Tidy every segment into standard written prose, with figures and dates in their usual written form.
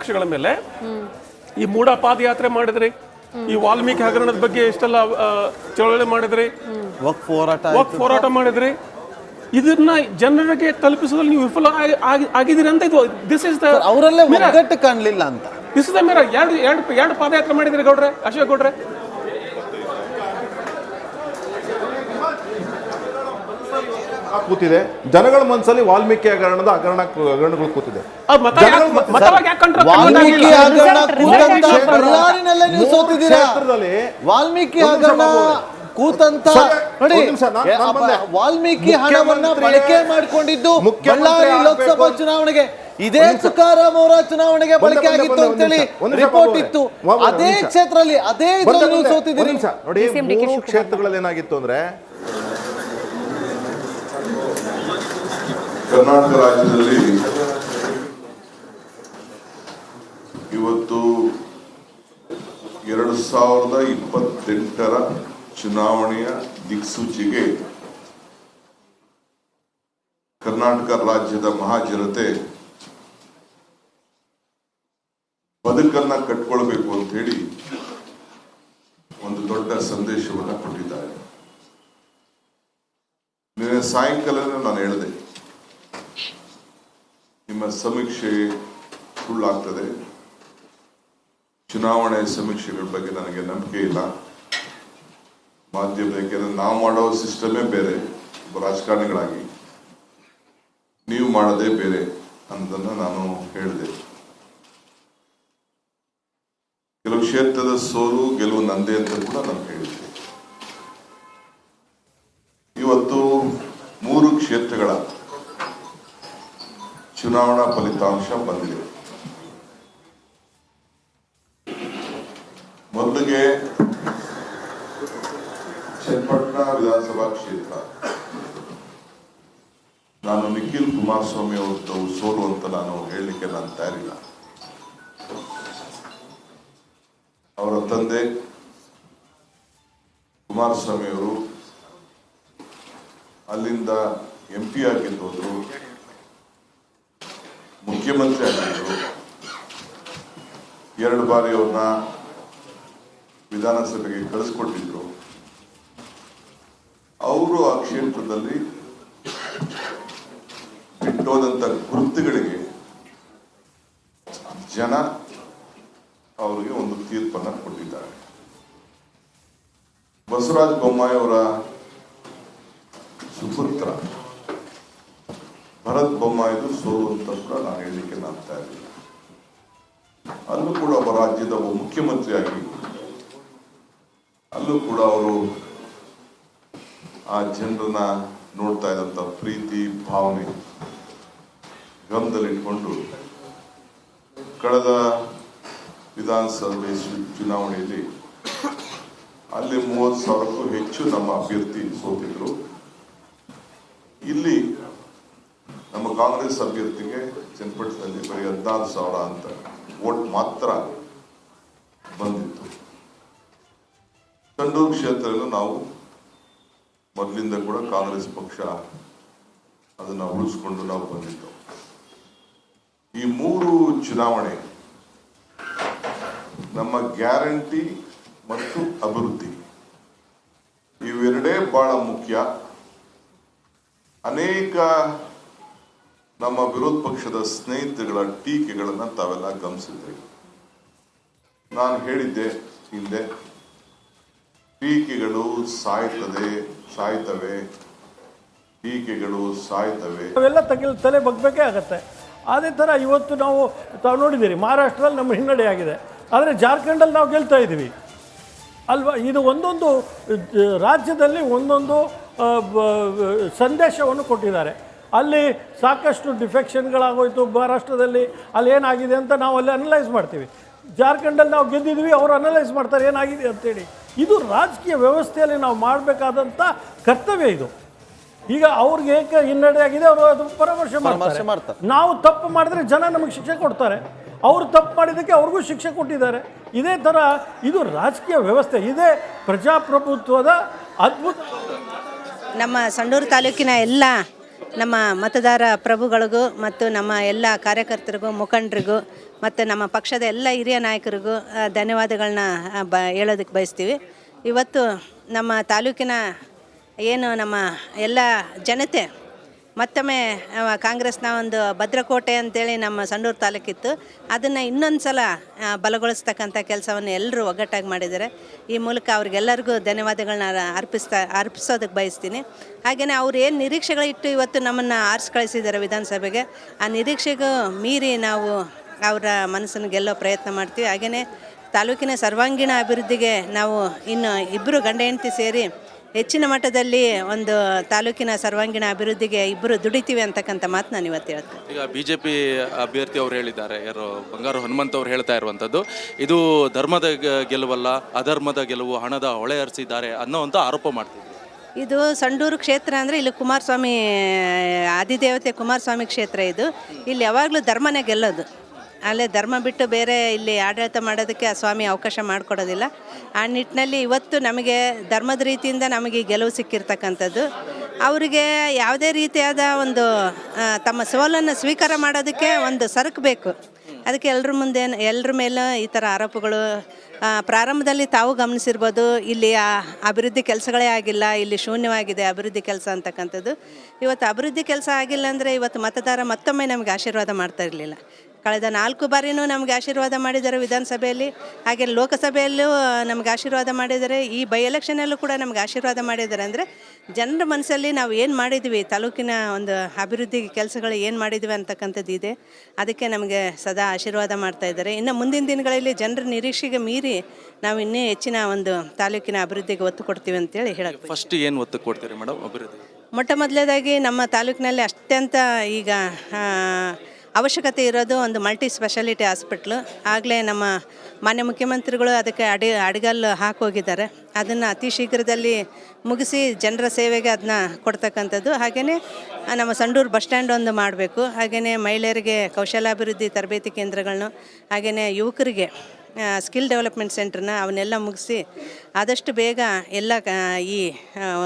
ಪಕ್ಷಗಳ ಮೇಲೆ ಈ ಮೂಢ ಪಾದಯಾತ್ರೆ ಮಾಡಿದ್ರಿ, ಈ ವಾಲ್ಮೀಕಿ ಹಗರಣದ ಬಗ್ಗೆ ಎಷ್ಟೆಲ್ಲ ಚಳವಳಿ ಮಾಡಿದ್ರಿ, ವಕ್ಫ್ ಹೋರಾಟ ಮಾಡಿದ್ರಿ. ಇದನ್ನ ಜನರಿಗೆ ತಲುಪಿಸೋದ್ರಲ್ಲಿ ನೀವು ವಿಫಲ ಆಗಿದ್ದೀರಿ ಅಂತ ಇದು ದಿಸ್ ಇಸ್ ದ ಅವರಲ್ಲೇ ಒಗ್ಗಟ್ಟು ಕಾಣಲಿಲ್ಲ ಅಂತ. This is the mirror. ಎರಡು ಪಾದಯಾತ್ರೆ ಮಾಡಿದ್ರಿ ಗೌಡ್ರೆ, ಅಶೋಕ್ ಗೌಡ್ರೆ. ಕೂತಿದೆ ಜನಗಳ ಮನಸ್ಸಲ್ಲಿ ವಾಲ್ಮೀಕಿ ಹಗರಣಗಳು ಕೂತಿದೆ. ವಾಲ್ಮೀಕಿ ಹಗರಣ ಕೂತಂತ ಬಳ್ಳಾರಿನಲ್ಲೇ ನೀವು ಸೋತಿದ್ದೀರಾ. ವಾಲ್ಮೀಕಿ ಹಗರಣ ಕೂತಂತ ನೋಡಿ, ವಾಲ್ಮೀಕಿ ಹಣವನ್ನ ಬಳಕೆ ಮಾಡಿಕೊಂಡಿದ್ದು ಬಳ್ಳಾರಿ ಲೋಕಸಭಾ ಚುನಾವಣೆಗೆ, ಇದೇ ತುಕಾರಾಂ ಅವರ ಚುನಾವಣೆಗೆ ಬಳಕೆ ಆಗಿತ್ತು ಅಂತೇಳಿ ರಿಪೋರ್ಟ್ ಇತ್ತು. ಅದೇ ಕ್ಷೇತ್ರದಲ್ಲಿ ಅದೇ ಇದರಲ್ಲಿ ನೀವು ಸೋತಿದ್ದೀರಿ. ನೋಡಿ, ಮೂರು ಕ್ಷೇತ್ರಗಳಲ್ಲಿ ಏನಾಗಿತ್ತು ಅಂದ್ರೆ, ಕರ್ನಾಟಕ ರಾಜ್ಯದಲ್ಲಿ ಇವತ್ತು 2028ರ ಚುನಾವಣೆಯ ದಿಕ್ಸೂಚಿಗೆ ಕರ್ನಾಟಕ ರಾಜ್ಯದ ಮಹಾಜನತೆ ಬದುಕನ್ನ ಕಟ್ಕೊಳ್ಬೇಕು ಅಂತ ಹೇಳಿ ಒಂದು ದೊಡ್ಡ ಸಂದೇಶವನ್ನು ಕೊಟ್ಟಿದ್ದಾರೆ. ನಿನ್ನೆ ಸಾಯಂಕಾಲನೇ ನಾನು ಹೇಳಿದೆ, ನಿಮ್ಮ ಸಮೀಕ್ಷೆ ಸುಳ್ಳಾಗ್ತದೆ, ಚುನಾವಣೆ ಸಮೀಕ್ಷೆಗಳ ಬಗ್ಗೆ ನನಗೆ ನಂಬಿಕೆ ಇಲ್ಲ. ಮಾಧ್ಯಮಕ್ಕೆ ನಾವು ಮಾಡೋ ಸಿಸ್ಟಮೇ ಬೇರೆ, ರಾಜಕಾರಣಿಗಳಾಗಿ ನೀವು ಮಾಡೋದೇ ಬೇರೆ ಅನ್ನೋದನ್ನ ನಾನು ಹೇಳಿದೆ. ಕೆಲವು ಕ್ಷೇತ್ರದ ಸೋಲು ಗೆಲುವು ನಂದೇ ಅಂತ ಕೂಡ ನಾನು ಹೇಳಿದ್ದೆ. ಇವತ್ತು 3 ಕ್ಷೇತ್ರಗಳ ಚುನಾವಣಾ ಫಲಿತಾಂಶ ಬಂದಿದೆ. ಮೊದಲಿಗೆ ಚನ್ನಪಟ್ಟಣ ವಿಧಾನಸಭಾ ಕ್ಷೇತ್ರ, ನಾನು ನಿಖಿಲ್ ಕುಮಾರಸ್ವಾಮಿ ಅವರದ್ದು ಸೋಲು ಅಂತ ನಾನು ಹೇಳಲಿಕ್ಕೆ ನಾನು ತಯಾರಿಲ್ಲ. ಅವರ ತಂದೆ ಕುಮಾರಸ್ವಾಮಿ ಅವರು ಅಲ್ಲಿಂದ MP ಆಗಿದ್ದೋದ್ರು, ಮುಖ್ಯಮಂತ್ರಿ ಆಗಿದ್ರು, 2 ಬಾರಿ ಅವ್ರನ್ನ ವಿಧಾನಸಭೆಗೆ ಕಳಿಸ್ಕೊಟ್ಟಿದ್ರು. ಅವರು ಆ ಕ್ಷೇತ್ರದಲ್ಲಿ ಬಿಟ್ಟೋದಂತ ಗುರುತುಗಳಿಗೆ ಜನ ಅವರಿಗೆ ಒಂದು ತೀರ್ಪನ್ನ ಕೊಟ್ಟಿದ್ದಾರೆ. ಬಸವರಾಜ ಬೊಮ್ಮಾಯಿ ಅವರ ಸುಪುತ್ರ ಭರತ್ ಬೊಮ್ಮಾಯಿದು ಸೋಲು ಅಂತ ಕೂಡ ನಾನು ಹೇಳಲಿಕ್ಕೆ ನಾನು ತಯಾರಿಲ್ಲ. ಅಲ್ಲೂ ಕೂಡ ಒಬ್ಬ ರಾಜ್ಯದ ಒಬ್ಬ ಮುಖ್ಯಮಂತ್ರಿಯಾಗಿ ಅಲ್ಲೂ ಕೂಡ ಅವರು ಆ ಜನರನ್ನ ನೋಡ್ತಾ ಇದ್ದಂತ ಪ್ರೀತಿ ಭಾವನೆ ಗಮನದಲ್ಲಿಟ್ಕೊಂಡು ಕಳೆದ ವಿಧಾನಸಭೆ ಚುನಾವಣೆಯಲ್ಲಿ ಅಲ್ಲಿ 30,000ಕ್ಕೂ ಹೆಚ್ಚು ನಮ್ಮ ಅಭ್ಯರ್ಥಿ ಸೋತಿದ್ರು. ಇಲ್ಲಿ ನಮ್ಮ ಕಾಂಗ್ರೆಸ್ ಅಭ್ಯರ್ಥಿಗೆ ಚನ್ನಪಟ್ಟಣದಲ್ಲಿ ಬರೀ 14,000 ಅಂತ ವೋಟ್ ಮಾತ್ರ ಬಂದಿತ್ತು. ಸಂಡೂರು ಕ್ಷೇತ್ರದಲ್ಲೂ ನಾವು ಮೊದಲಿಂದ ಕೂಡ ಕಾಂಗ್ರೆಸ್ ಪಕ್ಷ ಅದನ್ನ ಉಳಿಸ್ಕೊಂಡು ನಾವು ಬಂದಿದ್ದೆವು. ಈ 3 ಚುನಾವಣೆ ನಮ್ಮ ಗ್ಯಾರಂಟಿ ಮತ್ತು ಅಭಿವೃದ್ಧಿ ಇವೆರಡೇ ಬಹಳ ಮುಖ್ಯ. ಅನೇಕ ನಮ್ಮ ವಿರೋಧ ಪಕ್ಷದ ಸ್ನೇಹಿತರುಗಳ ಟೀಕೆಗಳನ್ನ ತಾವೆಲ್ಲ ಗಮನಿಸಿದ್ರಿ. ನಾನು ಹೇಳಿದ್ದೆ ಹಿಂದೆ, ಟೀಕೆಗಳು ಸಾಯ್ತವೆ, ಟೀಕೆಗಳು ಸಾಯ್ತವೆ, ಅವೆಲ್ಲ ತಲೆ ಬಗ್ಬೇಕೇ ಆಗತ್ತೆ. ಅದೇ ಥರ ಇವತ್ತು ತಾವು ನೋಡಿದ್ದೀರಿ, ಮಹಾರಾಷ್ಟ್ರದಲ್ಲಿ ನಮ್ಮ ಹಿನ್ನಡೆ ಆಗಿದೆ, ಆದರೆ ಜಾರ್ಖಂಡಲ್ಲಿ ನಾವು ಗೆಲ್ತಾ ಇದ್ದೀವಿ ಅಲ್ವಾ. ಇದು ಒಂದೊಂದು ರಾಜ್ಯದಲ್ಲಿ ಒಂದೊಂದು ಸಂದೇಶವನ್ನು ಕೊಟ್ಟಿದ್ದಾರೆ. ಅಲ್ಲಿ ಸಾಕಷ್ಟು ಡಿಫೆಕ್ಷನ್ಗಳಾಗೋಯ್ತು ಮಹಾರಾಷ್ಟ್ರದಲ್ಲಿ, ಅಲ್ಲಿ ಏನಾಗಿದೆ ಅಂತ ನಾವು ಅಲ್ಲಿ ಅನಲೈಸ್ ಮಾಡ್ತೀವಿ. ಜಾರ್ಖಂಡಲ್ಲಿ ನಾವು ಗೆದ್ದಿದ್ವಿ, ಅವರು ಅನಲೈಸ್ ಮಾಡ್ತಾರೆ ಏನಾಗಿದೆ ಅಂತೇಳಿ. ಇದು ರಾಜಕೀಯ ವ್ಯವಸ್ಥೆಯಲ್ಲಿ ನಾವು ಮಾಡಬೇಕಾದಂಥ ಕರ್ತವ್ಯ ಇದು. ಈಗ ಅವ್ರಿಗೆ ಏಕೆ ಹಿನ್ನಡೆ ಆಗಿದೆ, ಅವರು ಅದು ಪರಾಮರ್ಶೆ ಮಾಡ್ತಾರೆ. ನಾವು ತಪ್ಪು ಮಾಡಿದ್ರೆ ಜನ ನಮಗೆ ಶಿಕ್ಷೆ ಕೊಡ್ತಾರೆ, ಅವರು ತಪ್ಪು ಮಾಡಿದ್ದಕ್ಕೆ ಅವ್ರಿಗೂ ಶಿಕ್ಷೆ ಕೊಟ್ಟಿದ್ದಾರೆ. ಇದೇ ಥರ ಇದು ರಾಜಕೀಯ ವ್ಯವಸ್ಥೆ, ಇದೇ ಪ್ರಜಾಪ್ರಭುತ್ವದ ಅದ್ಭುತ. ನಮ್ಮ ಸಂಡೂರು ತಾಲೂಕಿನ ಎಲ್ಲ ನಮ್ಮ ಮತದಾರ ಪ್ರಭುಗಳಿಗೂ ಮತ್ತು ನಮ್ಮ ಎಲ್ಲ ಕಾರ್ಯಕರ್ತರಿಗೂ ಮುಖಂಡರಿಗೂ ಮತ್ತು ನಮ್ಮ ಪಕ್ಷದ ಎಲ್ಲ ಹಿರಿಯ ನಾಯಕರಿಗೂ ಧನ್ಯವಾದಗಳನ್ನ ಹೇಳೋದಕ್ಕೆ ಬಯಸ್ತೀವಿ. ಇವತ್ತು ನಮ್ಮ ತಾಲೂಕಿನ ಏನು ನಮ್ಮ ಎಲ್ಲ ಜನತೆ ಮತ್ತೊಮ್ಮೆ ಕಾಂಗ್ರೆಸ್ನ ಒಂದು ಭದ್ರಕೋಟೆ ಅಂತೇಳಿ ನಮ್ಮ ಸಂಡೂರು ತಾಲೂಕಿತ್ತು, ಅದನ್ನು ಇನ್ನೊಂದು ಸಲ ಬಲಗೊಳಿಸ್ತಕ್ಕಂಥ ಕೆಲಸವನ್ನು ಎಲ್ಲರೂ ಒಗ್ಗಟ್ಟಾಗಿ ಮಾಡಿದ್ದಾರೆ. ಈ ಮೂಲಕ ಅವ್ರಿಗೆಲ್ಲರಿಗೂ ಧನ್ಯವಾದಗಳನ್ನ ಅರ್ಪಿಸೋದಕ್ಕೆ ಬಯಸ್ತೀನಿ. ಹಾಗೆಯೇ ಅವ್ರು ಏನು ನಿರೀಕ್ಷೆಗಳಿಟ್ಟು ಇವತ್ತು ನಮ್ಮನ್ನು ಆರಿಸಿ ಕಳಿಸಿದ್ದಾರೆ ವಿಧಾನಸಭೆಗೆ, ಆ ನಿರೀಕ್ಷೆಗೂ ಮೀರಿ ನಾವು ಅವರ ಮನಸ್ಸನ್ನು ಗೆಲ್ಲೋ ಪ್ರಯತ್ನ ಮಾಡ್ತೀವಿ. ಹಾಗೆಯೇ ತಾಲೂಕಿನ ಸರ್ವಾಂಗೀಣ ಅಭಿವೃದ್ಧಿಗೆ ನಾವು ಇನ್ನು ಇಬ್ಬರು ಗಂಡ ಹೆಂಡತಿ ಸೇರಿ ಹೆಚ್ಚಿನ ಮಟ್ಟದಲ್ಲಿ ಒಂದು ತಾಲೂಕಿನ ಸರ್ವಾಂಗೀಣ ಅಭಿವೃದ್ಧಿಗೆ ಇಬ್ಬರು ದುಡಿತೀವಿ ಅಂತಕ್ಕಂಥ ಮಾತು ನಾನು ಇವತ್ತು ಹೇಳ್ತೀನಿ. ಈಗ BJP ಅಭ್ಯರ್ಥಿ ಅವರು ಹೇಳಿದ್ದಾರೆ, ಯಾರು ಬಂಗಾರು ಹನುಮಂತ್ ಅವರು ಹೇಳ್ತಾ ಇರುವಂಥದ್ದು, ಇದು ಧರ್ಮದ ಗೆಲುವಲ್ಲ, ಅಧರ್ಮದ ಗೆಲುವು, ಹಣದ ಹೊಳೆ ಹರಿಸಿದ್ದಾರೆ ಅನ್ನೋವಂಥ ಆರೋಪ ಮಾಡ್ತಿದ್ದಾರೆ. ಇದು ಸಂಡೂರು ಕ್ಷೇತ್ರ ಅಂದರೆ ಇಲ್ಲಿ ಕುಮಾರಸ್ವಾಮಿ ಆದಿದೇವತೆ ಕುಮಾರಸ್ವಾಮಿ ಕ್ಷೇತ್ರ. ಇದು ಇಲ್ಲಿ ಯಾವಾಗಲೂ ಧರ್ಮನೇ ಗೆಲ್ಲೋದು. ಅಲ್ಲೇ ಧರ್ಮ ಬಿಟ್ಟು ಬೇರೆ ಇಲ್ಲಿ ಆಡಳಿತ ಮಾಡೋದಕ್ಕೆ ಆ ಸ್ವಾಮಿ ಅವಕಾಶ ಮಾಡಿಕೊಡೋದಿಲ್ಲ. ಆ ನಿಟ್ಟಿನಲ್ಲಿ ಇವತ್ತು ನಮಗೆ ಧರ್ಮದ ರೀತಿಯಿಂದ ನಮಗೆ ಗೆಲುವು ಸಿಕ್ಕಿರ್ತಕ್ಕಂಥದ್ದು. ಅವರಿಗೆ ಯಾವುದೇ ರೀತಿಯಾದ ಒಂದು ತಮ್ಮ ಸವಾಲನ್ನು ಸ್ವೀಕಾರ ಮಾಡೋದಕ್ಕೆ ಒಂದು ಸರಕು ಬೇಕು. ಅದಕ್ಕೆ ಎಲ್ಲರ ಮೇಲೆ ಈ ಥರ ಆರೋಪಗಳು ಪ್ರಾರಂಭದಲ್ಲಿ ತಾವು ಗಮನಿಸಿರ್ಬೋದು. ಇಲ್ಲಿ ಅಭಿವೃದ್ಧಿ ಕೆಲಸಗಳೇ ಆಗಿಲ್ಲ, ಇಲ್ಲಿ ಶೂನ್ಯವಾಗಿದೆ ಅಭಿವೃದ್ಧಿ ಕೆಲಸ ಅಂತಕ್ಕಂಥದ್ದು. ಇವತ್ತು ಅಭಿವೃದ್ಧಿ ಕೆಲಸ ಆಗಿಲ್ಲ ಅಂದರೆ ಇವತ್ತು ಮತದಾರ ಮತ್ತೊಮ್ಮೆ ನಮಗೆ ಆಶೀರ್ವಾದ ಮಾಡ್ತಾ ಇರಲಿಲ್ಲ. ಕಳೆದ 4 ಬಾರಿನೂ ನಮಗೆ ಆಶೀರ್ವಾದ ಮಾಡಿದ್ದಾರೆ ವಿಧಾನಸಭೆಯಲ್ಲಿ, ಹಾಗೆ ಲೋಕಸಭೆಯಲ್ಲೂ ನಮಗೆ ಆಶೀರ್ವಾದ ಮಾಡಿದ್ದಾರೆ, ಈ ಬೈ ಎಲೆಕ್ಷನಲ್ಲೂ ಕೂಡ ನಮಗೆ ಆಶೀರ್ವಾದ ಮಾಡಿದ್ದಾರೆ. ಅಂದರೆ ಜನರ ಮನಸ್ಸಲ್ಲಿ ನಾವು ಏನು ಮಾಡಿದ್ವಿ, ತಾಲೂಕಿನ ಒಂದು ಅಭಿವೃದ್ಧಿ ಕೆಲಸಗಳು ಏನು ಮಾಡಿದ್ವಿ ಅಂತಕ್ಕಂಥದ್ದು ಇದೆ. ಅದಕ್ಕೆ ನಮಗೆ ಸದಾ ಆಶೀರ್ವಾದ ಮಾಡ್ತಾ ಇದ್ದಾರೆ. ಇನ್ನು ಮುಂದಿನ ದಿನಗಳಲ್ಲಿ ಜನರ ನಿರೀಕ್ಷೆಗೆ ಮೀರಿ ನಾವು ಇನ್ನೂ ಹೆಚ್ಚಿನ ಒಂದು ತಾಲೂಕಿನ ಅಭಿವೃದ್ಧಿಗೆ ಒತ್ತು ಕೊಡ್ತೀವಿ ಅಂತೇಳಿ ಹೇಳಕ್ಕೆ. ಫಸ್ಟ್ ಏನು ಒತ್ತು ಕೊಡ್ತೀರಿ ಮೇಡಮ್ ಅಭಿವೃದ್ಧಿ? ಮೊಟ್ಟ ಮೊದಲನೇದಾಗಿ ನಮ್ಮ ತಾಲೂಕಿನಲ್ಲಿ ಅತ್ಯಂತ ಈಗ ಅವಶ್ಯಕತೆ ಇರೋದು ಒಂದು ಮಲ್ಟಿ ಸ್ಪೆಷಾಲಿಟಿ ಹಾಸ್ಪಿಟ್ಲು. ಆಗಲೇ ನಮ್ಮ ಮಾನ್ಯ ಮುಖ್ಯಮಂತ್ರಿಗಳು ಅದಕ್ಕೆ ಅಡಿಗಲ್ಲು ಹಾಕೋಗಿದ್ದಾರೆ. ಅದನ್ನು ಅತಿ ಶೀಘ್ರದಲ್ಲಿ ಮುಗಿಸಿ ಜನರ ಸೇವೆಗೆ ಅದನ್ನ ಕೊಡ್ತಕ್ಕಂಥದ್ದು. ಹಾಗೆಯೇ ನಮ್ಮ ಸಂಡೂರು ಬಸ್ ಸ್ಟ್ಯಾಂಡ್ ಒಂದು ಮಾಡಬೇಕು. ಹಾಗೆಯೇ ಮಹಿಳೆಯರಿಗೆ ಕೌಶಲಾಭಿವೃದ್ಧಿ ತರಬೇತಿ ಕೇಂದ್ರಗಳನ್ನು, ಹಾಗೆಯೇ ಯುವಕರಿಗೆ ಸ್ಕಿಲ್ ಡೆವಲಪ್ಮೆಂಟ್ ಸೆಂಟ್ರನ್ನ ಅವನ್ನೆಲ್ಲ ಮುಗಿಸಿ ಆದಷ್ಟು ಬೇಗ ಎಲ್ಲ ಈ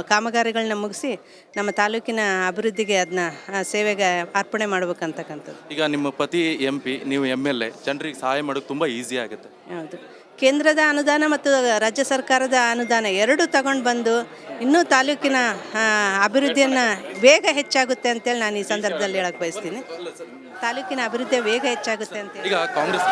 ಕಾಮಗಾರಿಗಳನ್ನ ಮುಗಿಸಿ ನಮ್ಮ ತಾಲೂಕಿನ ಅಭಿವೃದ್ಧಿಗೆ ಅದನ್ನ ಸೇವೆಗೆ ಅರ್ಪಣೆ ಮಾಡ್ಬೇಕಂತಕ್ಕಂಥದ್ದು. ಈಗ ನಿಮ್ಮ ಪತಿ MP, ನೀವು MLA, ಜನರಿಗೆ ಸಹಾಯ ಮಾಡೋಕ್ಕೆ ತುಂಬ ಈಸಿ ಆಗುತ್ತೆ. ಹೌದು, ಕೇಂದ್ರದ ಅನುದಾನ ಮತ್ತು ರಾಜ್ಯ ಸರ್ಕಾರದ ಅನುದಾನ ಎರಡೂ ತಗೊಂಡು ಬಂದು ಇನ್ನೂ ತಾಲೂಕಿನ ಅಭಿವೃದ್ಧಿಯನ್ನು ವೇಗ ಹೆಚ್ಚಾಗುತ್ತೆ ಅಂತೇಳಿ ನಾನು ಈ ಸಂದರ್ಭದಲ್ಲಿ ಹೇಳಕ್ಕೆ ಬಯಸ್ತೀನಿ. ತಾಲೂಕಿನ ಅಭಿವೃದ್ಧಿ ವೇಗ ಹೆಚ್ಚಾಗುತ್ತೆ ಅಂತೇಳಿ. ಈಗ ಕಾಂಗ್ರೆಸ್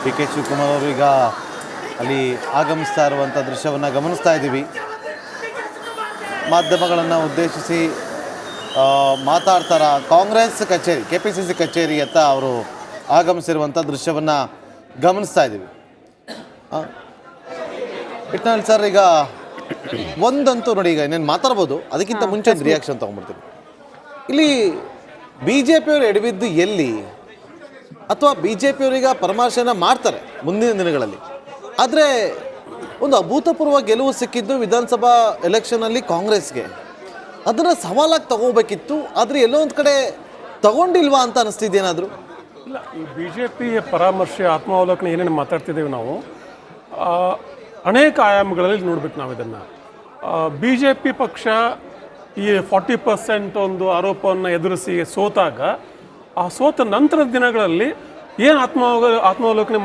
PK ಶಿವಕುಮಾರ್ ಅವರು ಈಗ ಅಲ್ಲಿ ಆಗಮಿಸ್ತಾ ಇರುವಂಥ ದೃಶ್ಯವನ್ನು ಗಮನಿಸ್ತಾ ಇದ್ದೀವಿ. ಮಾಧ್ಯಮಗಳನ್ನು ಉದ್ದೇಶಿಸಿ ಮಾತಾಡ್ತಾರ ಕಾಂಗ್ರೆಸ್ ಕಚೇರಿ KPCC ಕಚೇರಿ ಅಂತ ಅವರು ಆಗಮಿಸಿರುವಂಥ ದೃಶ್ಯವನ್ನು ಗಮನಿಸ್ತಾ ಇದ್ದೀವಿ. ಇಟ್ನಲ್ಲಿ ಸರ್, ಈಗ ಒಂದಂತೂ ನೋಡಿ, ಈಗ ಇನ್ನೇನು ಮಾತಾಡ್ಬೋದು, ಅದಕ್ಕಿಂತ ಮುಂಚೆ ಒಂದು ರಿಯಾಕ್ಷನ್ ತೊಗೊಂಡ್ಬಿಡ್ತೀನಿ. ಇಲ್ಲಿ BJP ಅವರು ಎಡವಿದ್ದು ಎಲ್ಲಿ, ಅಥವಾ BJP ಅವರೀಗ ಪರಾಮರ್ಶೆಯನ್ನು ಮಾಡ್ತಾರೆ ಮುಂದಿನ ದಿನಗಳಲ್ಲಿ. ಆದರೆ ಒಂದು ಅಭೂತಪೂರ್ವ ಗೆಲುವು ಸಿಕ್ಕಿದ್ದು ವಿಧಾನಸಭಾ ಎಲೆಕ್ಷನಲ್ಲಿ ಕಾಂಗ್ರೆಸ್ಗೆ. ಅದನ್ನು ಸವಾಲಾಗಿ ತಗೋಬೇಕಿತ್ತು, ಆದರೆ ಎಲ್ಲೋ ಒಂದು ಕಡೆ ತಗೊಂಡಿಲ್ವಾ ಅಂತ ಅನಿಸ್ತಿದ್ದೇನಾದರೂ? ಇಲ್ಲ, ಈ BJP ಪರಾಮರ್ಶೆ ಆತ್ಮಾವಲೋಕನ ಏನೇನು ಮಾತಾಡ್ತಿದ್ದೇವೆ ನಾವು, ಅನೇಕ ಆಯಾಮಗಳಲ್ಲಿ ನೋಡ್ಬೇಕು ನಾವು ಇದನ್ನು. BJP ಪಕ್ಷ ಈ 40% ಒಂದು ಆರೋಪವನ್ನು ಎದುರಿಸಿ ಸೋತಾಗ, ಆ ಸೋತ ನಂತರದ ದಿನಗಳಲ್ಲಿ ಏನು ಆತ್ಮಾವಲೋಕನೆ